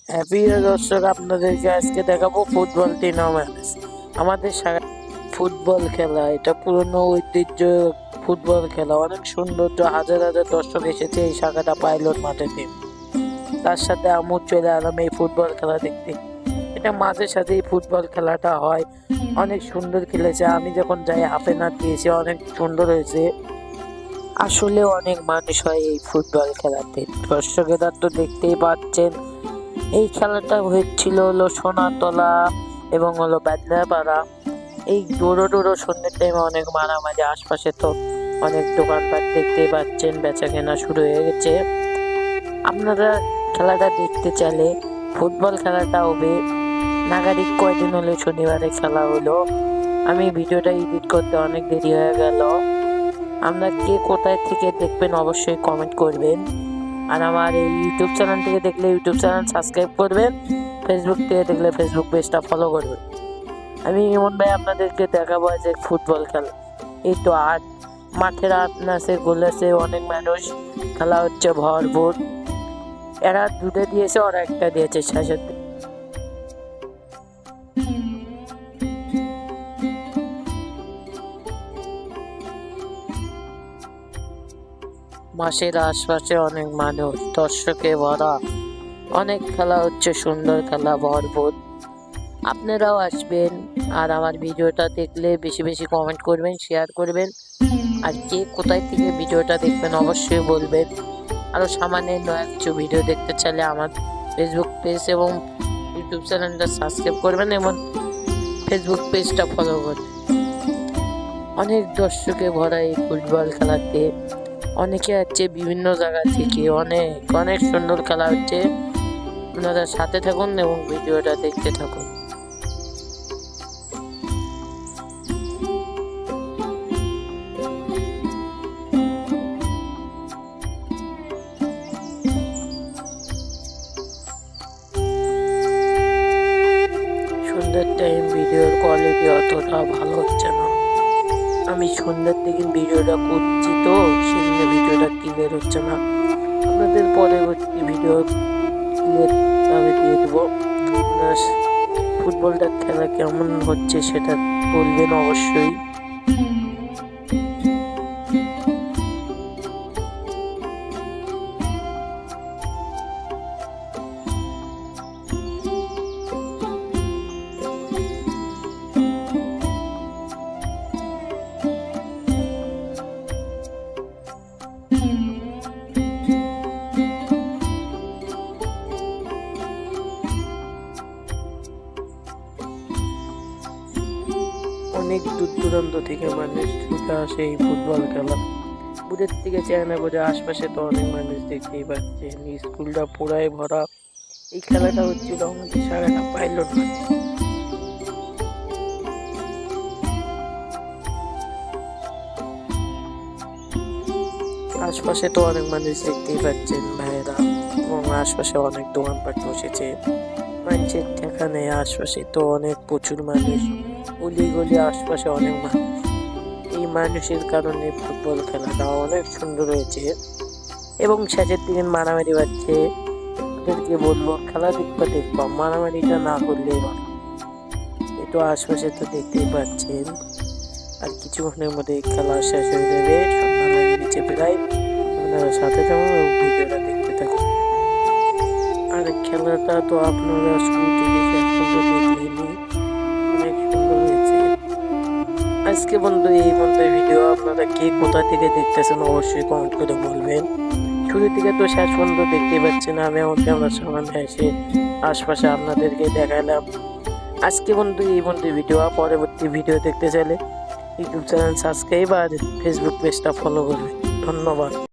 প্রিয় দর্শক, আপনাদেরকে আজকে দেখাবো ফুটবল টুর্নামেন্ট। আমাদের ফুটবল খেলা এটা পুরনো ঐতিহ্য। ফুটবল খেলা অনেক সৌন্দর্য, হাজার হাজার দর্শক এসেছে এই শাখাটা পাইলট মাঠেতে। তার সাথে আমু চলে এলাম এই ফুটবল খেলা দেখতে। এটা মাঝে সাথেই ফুটবল খেলাটা হয়, অনেক সুন্দর খেলেছে। আমি যখন যাই হাফ এন আওয়ার দিয়েছি, অনেক সুন্দর হয়েছে। আসলে অনেক মানুষ হয় এই ফুটবল খেলাতে, দর্শকেরা তো দেখতেই পাচ্ছেন। এই খেলাটা হচ্ছিল হলো সোনাতলা এবং হলো বেদনাপাড়া। এই ডোরো সন্ধ্যের টাইমে অনেক মারামারি, আশপাশে তো অনেক দোকানপাট দেখতেই পাচ্ছেন, বেচা কেনা শুরু হয়ে গেছে। আপনারা খেলাটা দেখতে চাইলে ফুটবল খেলাটা হবে নাগারিক কয়দিন হলে শনিবারে খেলা হলো। আমি ভিডিওটা এডিট করতে অনেক দেরি হয়ে গেল। আপনারা কে কোথায় থেকে দেখবেন অবশ্যই কমেন্ট করবেন। আর আমার এই ইউটিউব চ্যানেল থেকে দেখলে ইউটিউব চ্যানেল সাবস্ক্রাইব করবেন, ফেসবুক থেকে দেখলে ফেসবুক পেজটা ফলো করবেন। আমি ইমন ভাই আপনাদেরকে দেখাবো যে ফুটবল খেলা। এই তো মাঠের আছে, গোল আছে, অনেক মানুষ, খেলা হচ্ছে ভরপুর। এরা দুটো দিয়েছে, ওরা একটা দিয়েছে শেষের দিকে। মাঠের আশপাশে অনেক মানুষ, দর্শকে ভরা, অনেক খেলা হচ্ছে, সুন্দর খেলা ভরপুর। আপনারাও আসবেন আর আমার ভিডিওটা দেখলে বেশি বেশি কমেন্ট করবেন, শেয়ার করবেন। আর কে কোথায় থেকে ভিডিওটা দেখবেন অবশ্যই বলবেন। আরও সামান্য নয়া কিছু ভিডিও দেখতে চাইলে আমার ফেসবুক পেজ এবং ইউটিউব চ্যানেলটা সাবস্ক্রাইব করবেন এবং ফেসবুক পেজটা ফলো করবেন। অনেক দর্শকে ভরা এই ফুটবল খেলাতে, অনেকে আছে বিভিন্ন জায়গা থেকে, অনেক অনেক সুন্দর খেলা হচ্ছে। আপনারা সাথে থাকুন এবং ভিডিওটা দেখতে থাকুন। সন্ধ্যার টাইম ভিডিওর কোয়ালিটি অতটা ভালো হচ্ছে না। আমি সন্ধ্যার দিকে ভিডিওটা করছি, তো সেজন্য ভিডিওটা ক্লিয়ার হচ্ছে না। আপনাদের পরবর্তী ভিডিও ক্লিয়ার ভাবে দিয়ে দেবো। আপনার ফুটবলটা খেলা কেমন হচ্ছে সেটা বলবেন অবশ্যই। অনেক দূর দূরান্ত থেকে মানুষ ছুটে আসে এই ফুটবল খেলা। দূরের থেকে চায় না বোঝে, আশপাশে তো অনেক মানুষ দেখতেই পাচ্ছেন। স্কুলটা পুরাই ভরা। এই খেলাটা হচ্ছিল আমাদের সারাটা পাইলট মাঠ। আশপাশে তো অনেক মানুষ দেখতেই পাচ্ছেন ভাইয়েরা, এবং আশপাশে অনেক দোকানপাট বসেছে। মানুষের দেখা নেই, আশপাশে তো অনেক প্রচুর মানুষ, গলি গলি আশপাশে অনেক মানুষ। এই মানুষের কারণে ফুটবল খেলাটা অনেক সুন্দর হয়েছে। এবং শেষের দিকে মারামারি বাজছে। ওদেরকে বলবো খেলা দেখবা, মারামারিটা না করলেই ভালো। এই তো আশপাশে তো দেখতেই পাচ্ছেন। আর কিছুক্ষণের মধ্যে খেলা শেষ হয়ে যাবে, সন্ধ্যা লাগিয়ে দিচ্ছে প্রায়। আপনারা সাথে থাকুন এবং ভিডিওটা দেখতে থাকুন। আর খেলাটা তো আপনারা শুরু থেকে শেষ পর্যন্ত দেখলেনি, অনেক সুন্দর হয়েছে। আজকে বন্ধু এই পর্যন্ত ভিডিও। আপনারা কে কোথা থেকে দেখতেছেন অবশ্যই কমেন্ট করে বলবেন। শুরু থেকে তো শেষ পর্যন্ত দেখতে পাচ্ছেন। আমি আমার ক্যামেরার সামনে এসে আশপাশে আপনাদেরকে দেখালাম। আজকে বন্ধু এই পর্যন্ত ভিডিও। পরবর্তী ভিডিও দেখতে চাইলে ইউটিউব চ্যানেল সাবস্ক্রাইব আর ফেসবুক পেজটা ফলো করবেন। ধন্যবাদ।